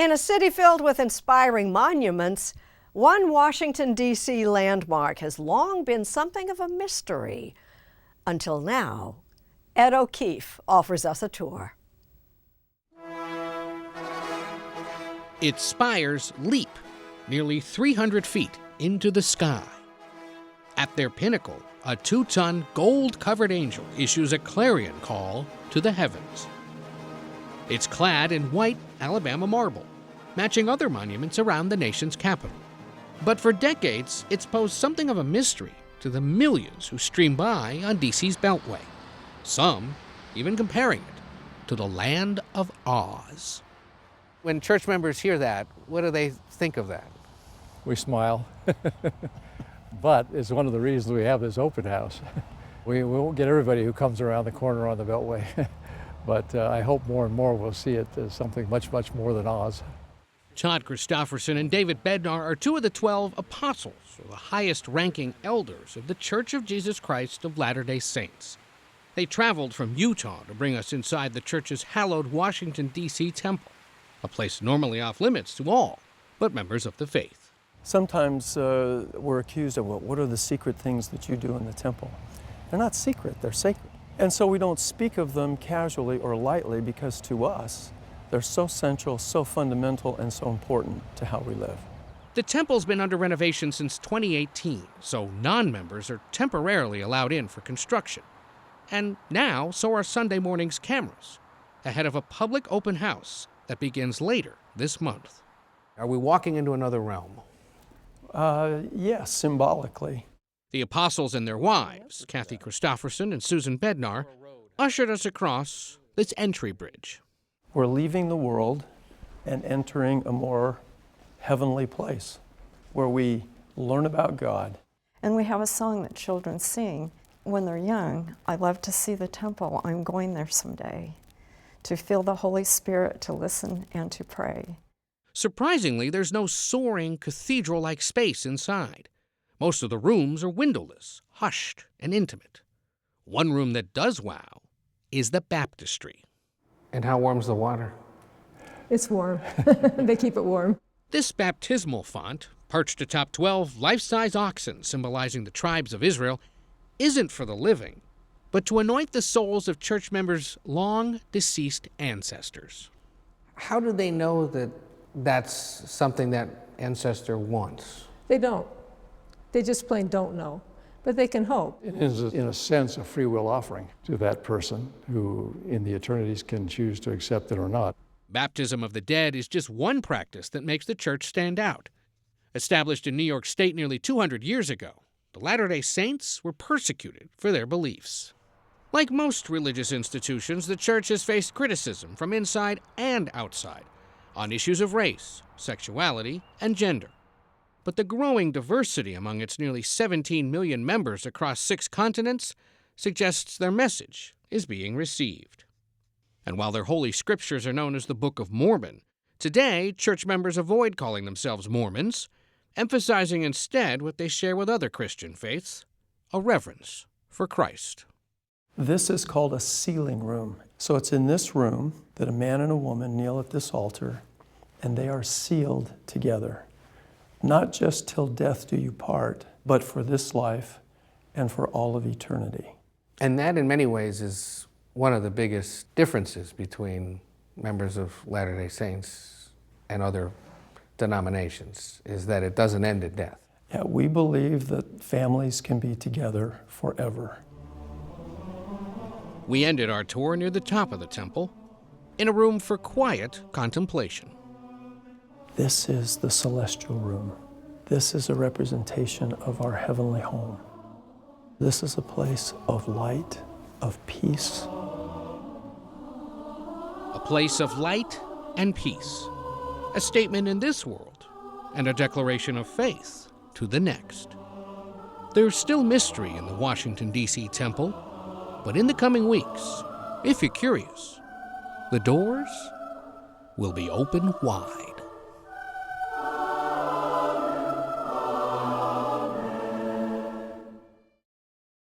In a city filled with inspiring monuments, one Washington, D.C. landmark has long been something of a mystery. Until now, Ed O'Keefe offers us a tour. Its spires leap nearly 300 feet into the sky. At their pinnacle, a 2-ton, gold-covered angel issues a clarion call to the heavens. It's clad in white Alabama marble, matching other monuments around the nation's capital. But for decades, it's posed something of a mystery to the millions who stream by on DC's Beltway. Some even comparing it to the land of Oz. When church members hear that, what do they think of that? We smile, but it's one of the reasons we have this open house. We won't get everybody who comes around the corner on the Beltway, but I hope more and more will see it as something much, much more than Oz. Todd Christofferson and David Bednar are two of the 12 apostles, or the highest-ranking elders of the Church of Jesus Christ of Latter-day Saints. They traveled from Utah to bring us inside the church's hallowed Washington, D.C. temple, a place normally off-limits to all but members of the faith. Sometimes we're accused of, well, what are the secret things that you do in the temple? They're not secret, they're sacred. And so we don't speak of them casually or lightly because to us, they're so central, so fundamental, and so important to how we live. The temple's been under renovation since 2018, so non-members are temporarily allowed in for construction. And now, so are Sunday Morning's cameras, ahead of a public open house that begins later this month. Are we walking into another realm? Yes, symbolically. The apostles and their wives, Kathy Christofferson and Susan Bednar, ushered us across this entry bridge. We're leaving the world and entering a more heavenly place where we learn about God. And we have a song that children sing when they're young. I love to see the temple. I'm going there someday to feel the Holy Spirit, to listen and to pray. Surprisingly, there's no soaring cathedral-like space inside. Most of the rooms are windowless, hushed, and intimate. One room that does wow is the baptistry. And how warm's the water? It's warm. They keep it warm. This baptismal font, perched atop 12 life-size oxen symbolizing the tribes of Israel, isn't for the living, but to anoint the souls of church members' long-deceased ancestors. How do they know that that's something that ancestor wants? They don't. They just plain don't know, but they can hope. It is, in a sense, a free will offering to that person who, in the eternities, can choose to accept it or not. Baptism of the dead is just one practice that makes the church stand out. Established in New York State nearly 200 years ago, the Latter-day Saints were persecuted for their beliefs. Like most religious institutions, the church has faced criticism from inside and outside on issues of race, sexuality, and gender. But the growing diversity among its nearly 17 million members across 6 continents suggests their message is being received. And while their holy scriptures are known as the Book of Mormon, today church members avoid calling themselves Mormons, emphasizing instead what they share with other Christian faiths, a reverence for Christ. This is called a sealing room. So it's in this room that a man and a woman kneel at this altar, and they are sealed together. Not just till death do you part, but for this life and for all of eternity. And that, in many ways, is one of the biggest differences between members of Latter-day Saints and other denominations, is that it doesn't end at death. Yeah, we believe that families can be together forever. We ended our tour near the top of the temple, in a room for quiet contemplation. This is the celestial room. This is a representation of our heavenly home. This is a place of light, of peace. A place of light and peace. A statement in this world and a declaration of faith to the next. There's still mystery in the Washington, D.C. temple, but in the coming weeks, if you're curious, the doors will be open wide.